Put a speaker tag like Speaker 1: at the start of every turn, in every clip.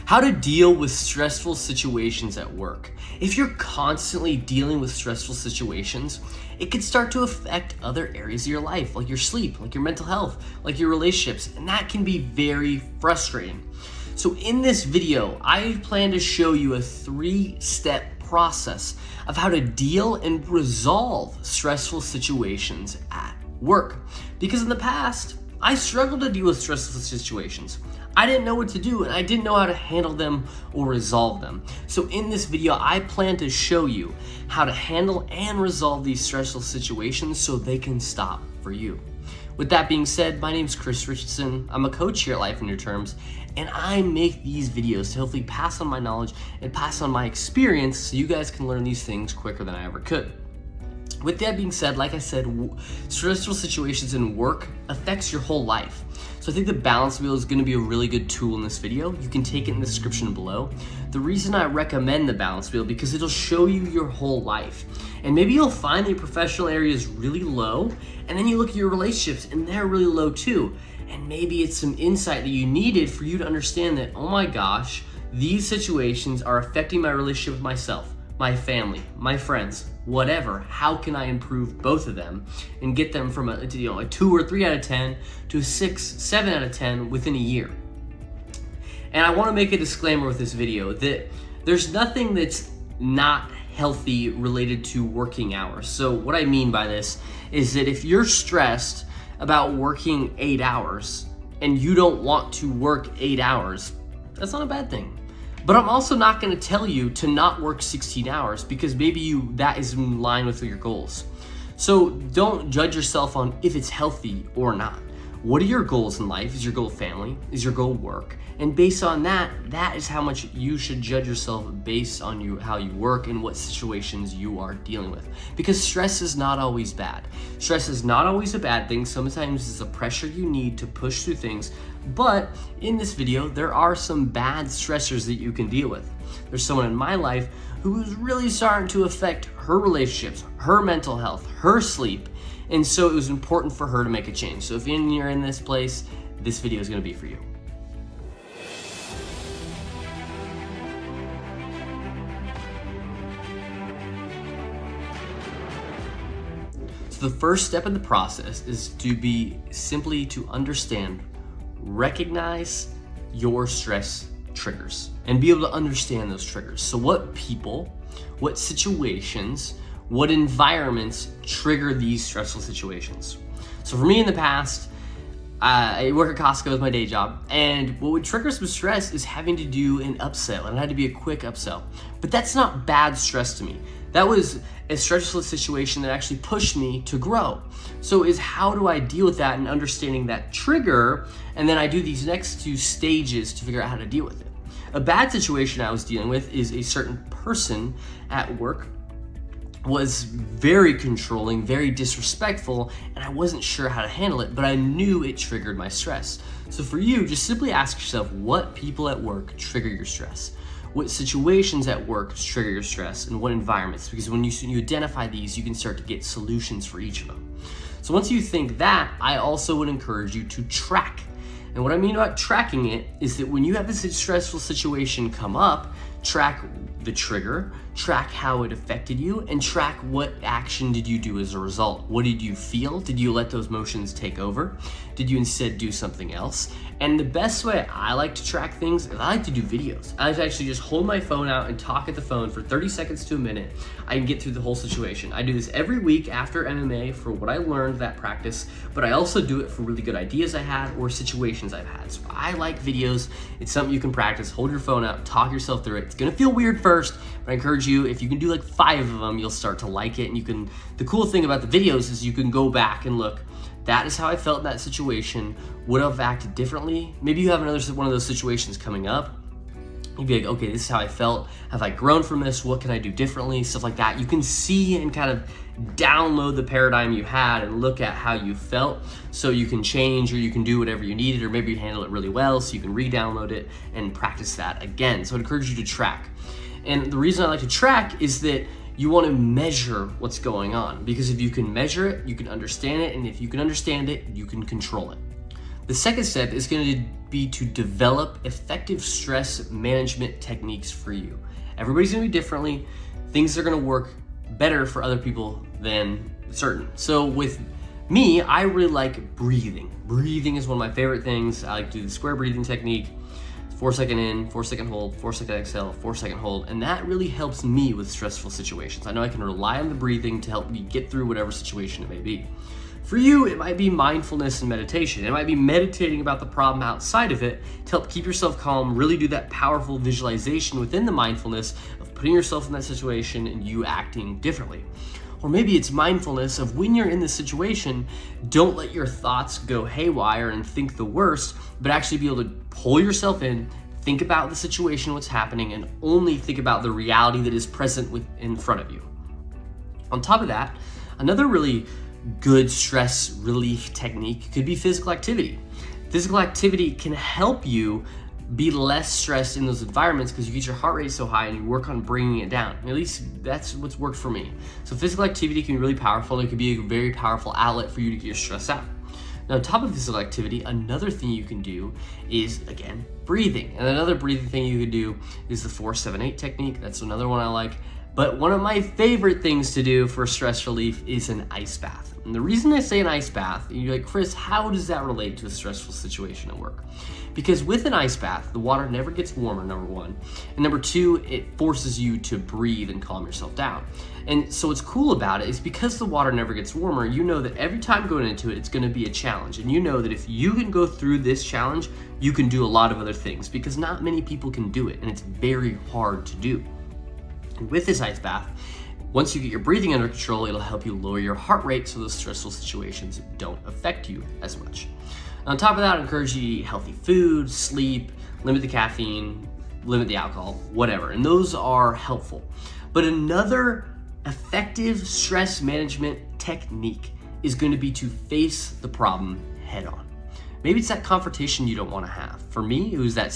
Speaker 1: How to deal with stressful situations at work. If you're constantly dealing with stressful situations, it can start to affect other areas of your life, like your sleep, like your mental health, like your relationships, and that can be very frustrating. So in this video, I plan to show you a 3-step process of how to deal and resolve stressful situations at work. Because in the past, I struggled to deal with stressful situations. I didn't know what to do and I didn't know how to handle them or resolve them. So in this video, I plan to show you how to handle and resolve these stressful situations so they can stop for you. With that being said, my name is Richardson. I'm a coach here at Life in Your Terms, and I make these videos to hopefully pass on my knowledge and pass on my experience so you guys can learn these things quicker than I ever could. With that being said, like I said, stressful situations in work affects your whole life. So I think the balance wheel is going to be a really good tool in this video. You can take it in the description below. The reason I recommend the balance wheel because it'll show you your whole life. And maybe you'll find that your professional area is really low, and then you look at your relationships and they're really low too. And maybe it's some insight that you needed for you to understand that, oh my gosh, these situations are affecting my relationship with myself, my family, my friends, whatever. How can I improve both of them and get them from a 2 or 3 out of 10 to a 6, 7 out of 10 within a year? And I want to make a disclaimer with this video that there's nothing that's not healthy related to working hours. So what I mean by this is that if you're stressed about working 8 hours and you don't want to work 8 hours, that's not a bad thing. But I'm also not going to tell you to not work 16 hours because maybe that is in line with your goals. So don't judge yourself on if it's healthy or not. What are your goals in life? Is your goal family? Is your goal work? And based on that, that is how much you should judge yourself based on how you work and what situations you are dealing with. Because stress is not always bad. Stress is not always a bad thing. Sometimes it's a pressure you need to push through things. But in this video, there are some bad stressors that you can deal with. There's someone in my life who was really starting to affect her relationships, her mental health, her sleep. And so it was important for her to make a change. So if you're in this place, this video is going to be for you. So the first step in the process is simply to understand, recognize your stress triggers and be able to understand those triggers. So what people, what situations, what environments trigger these stressful situations? So for me in the past, I work at Costco as my day job, and what would trigger some stress is having to do an upsell, and it had to be a quick upsell. But that's not bad stress to me. That was a stressful situation that actually pushed me to grow. So is how do I deal with that and understanding that trigger, and then I do these next 2 stages to figure out how to deal with it. A bad situation I was dealing with is a certain person at work was very controlling, very disrespectful, and I wasn't sure how to handle it, but I knew it triggered my stress. So for you, just simply ask yourself what people at work trigger your stress, what situations at work trigger your stress, and what environments, because when you identify these, you can start to get solutions for each of them. So once you think that, I also would encourage you to track. And what I mean about tracking it is that when you have this stressful situation come up, track the trigger, track how it affected you, and track what action did you do as a result. What did you feel? Did you let those emotions take over? Did you instead do something else? And the best way I like to track things is I like to do videos. I like to actually just hold my phone out and talk at the phone for 30 seconds to a minute. I can get through the whole situation. I do this every week after MMA for what I learned that practice, but I also do it for really good ideas I had or situations I've had. So I like videos. It's something you can practice. Hold your phone out, talk yourself through it. It's gonna feel weird first, but I encourage you, if you can do like 5 of them, you'll start to like it. And the cool thing about the videos is you can go back and look, that is how I felt in that situation. Would I have acted differently? Maybe you have one of those situations coming up. You'd be like, okay, this is how I felt. Have I grown from this? What can I do differently? Stuff like that. You can see and kind of download the paradigm you had and look at how you felt so you can change or you can do whatever you needed, or maybe you handle it really well so you can re-download it and practice that again. So I'd encourage you to track. And the reason I like to track is that you want to measure what's going on, because if you can measure it, you can understand it, and if you can understand it, you can control it. The second step is going to be to develop effective stress management techniques for you. Everybody's going to be differently. Things are going to work better for other people than certain. So with me, I really like breathing. Breathing is one of my favorite things. I like to do the square breathing technique. 4 second in, 4 second hold, 4 second exhale, 4 second hold. And that really helps me with stressful situations. I know I can rely on the breathing to help me get through whatever situation it may be. For you, it might be mindfulness and meditation. It might be meditating about the problem outside of it to help keep yourself calm, really do that powerful visualization within the mindfulness of putting yourself in that situation and you acting differently. Or maybe it's mindfulness of when you're in this situation, don't let your thoughts go haywire and think the worst, but actually be able to pull yourself in, think about the situation, what's happening, and only think about the reality that is present in front of you. On top of that, another really good stress relief technique could be physical activity. Physical activity can help you be less stressed in those environments because you get your heart rate so high and you work on bringing it down. At least that's what's worked for me. So physical activity can be really powerful. It can be a very powerful outlet for you to get your stress out. Now, on top of physical activity, another thing you can do is, again, breathing. And another breathing thing you can do is the 4-7-8 technique. That's another one I like. But one of my favorite things to do for stress relief is an ice bath. And the reason I say an ice bath, and you're like, Chris, how does that relate to a stressful situation at work? Because with an ice bath, the water never gets warmer, number one. And number two, it forces you to breathe and calm yourself down. And so what's cool about it is because the water never gets warmer, you know that every time going into it, it's gonna be a challenge. And you know that if you can go through this challenge, you can do a lot of other things because not many people can do it and it's very hard to do. And with this ice bath, once you get your breathing under control, it'll help you lower your heart rate so those stressful situations don't affect you as much. On top of that, I encourage you to eat healthy food, sleep, limit the caffeine, limit the alcohol, whatever. And those are helpful. But another effective stress management technique is going to be to face the problem head on. Maybe it's that confrontation you don't want to have. For me, it was those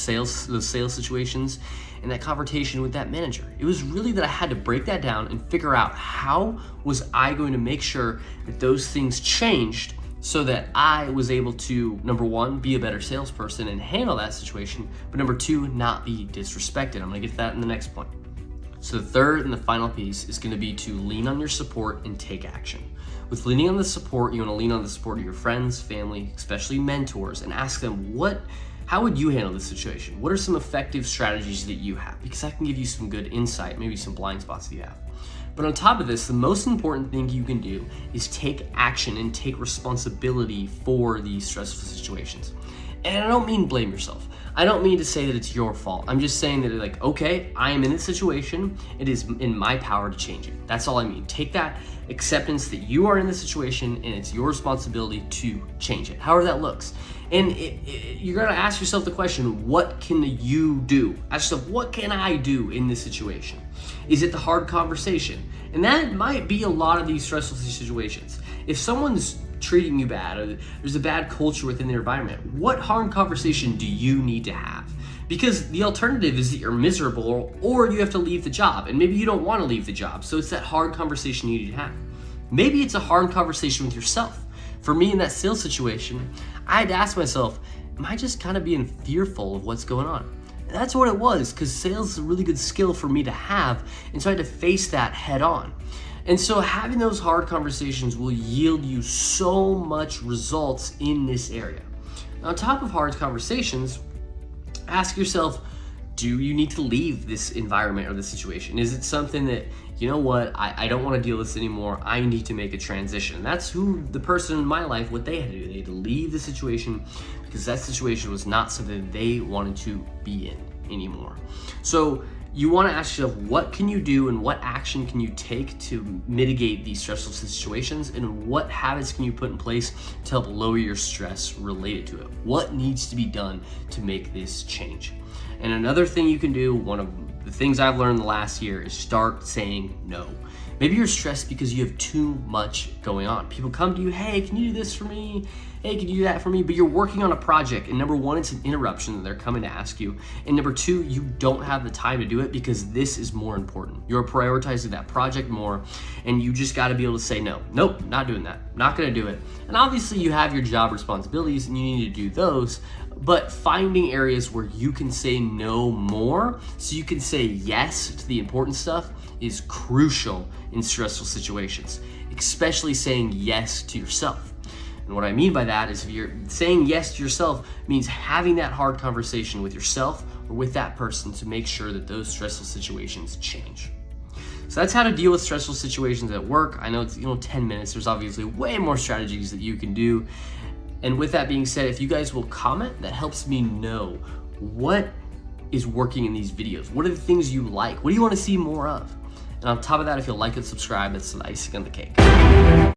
Speaker 1: sales situations and that confrontation with that manager. It was really that I had to break that down and figure out how was I going to make sure that those things changed so that I was able to, number one, be a better salesperson and handle that situation, but number two, not be disrespected. I'm gonna get to that in the next point. So the third and the final piece is gonna be to lean on your support and take action. With leaning on the support, you wanna lean on the support of your friends, family, especially mentors, and ask them, how would you handle this situation? What are some effective strategies that you have? Because that can give you some good insight, maybe some blind spots that you have. But on top of this, the most important thing you can do is take action and take responsibility for these stressful situations. And I don't mean blame yourself. I don't mean to say that it's your fault. I'm just saying that like, okay, I am in this situation. It is in my power to change it. That's all I mean. Take that acceptance that you are in this situation and it's your responsibility to change it, however that looks. And you're gonna ask yourself the question, what can you do? Ask yourself, what can I do in this situation? Is it the hard conversation? And that might be a lot of these stressful situations. If someone's treating you bad or there's a bad culture within the environment, what hard conversation do you need to have? Because the alternative is that you're miserable or you have to leave the job, and maybe you don't want to leave the job, so it's that hard conversation you need to have. Maybe it's a hard conversation with yourself. For me in that sales situation, I had to ask myself, am I just kind of being fearful of what's going on? And that's what it was, because sales is a really good skill for me to have, and so I had to face that head on. And so having those hard conversations will yield you so much results in this area. Now, on top of hard conversations, ask yourself, do you need to leave this environment or this situation? Is it something that, you know what, I don't want to deal with this anymore, I need to make a transition? And that's who the person in my life, what they had to do. They had to leave the situation because that situation was not something they wanted to be in anymore. So you want to ask yourself, what can you do and what action can you take to mitigate these stressful situations, and what habits can you put in place to help lower your stress related to it? What needs to be done to make this change? And another thing you can do, one of the things I've learned the last year, is start saying no. Maybe you're stressed because you have too much going on. People come to you, hey, can you do this for me? Hey, can you do that for me? But you're working on a project, and number one, it's an interruption that they're coming to ask you. And number two, you don't have the time to do it because this is more important. You're prioritizing that project more, and you just gotta be able to say no. Nope, not doing that. Not gonna do it. And obviously you have your job responsibilities and you need to do those, but finding areas where you can say no more so you can say yes to the important stuff is crucial in stressful situations, especially saying yes to yourself. And what I mean by that is if you're saying yes to yourself means having that hard conversation with yourself or with that person to make sure that those stressful situations change. So that's how to deal with stressful situations at work. I know it's 10 minutes. There's obviously way more strategies that you can do. And with that being said, if you guys will comment, that helps me know what is working in these videos. What are the things you like? What do you want to see more of? And on top of that, if you'll like and subscribe, that's the icing on the cake.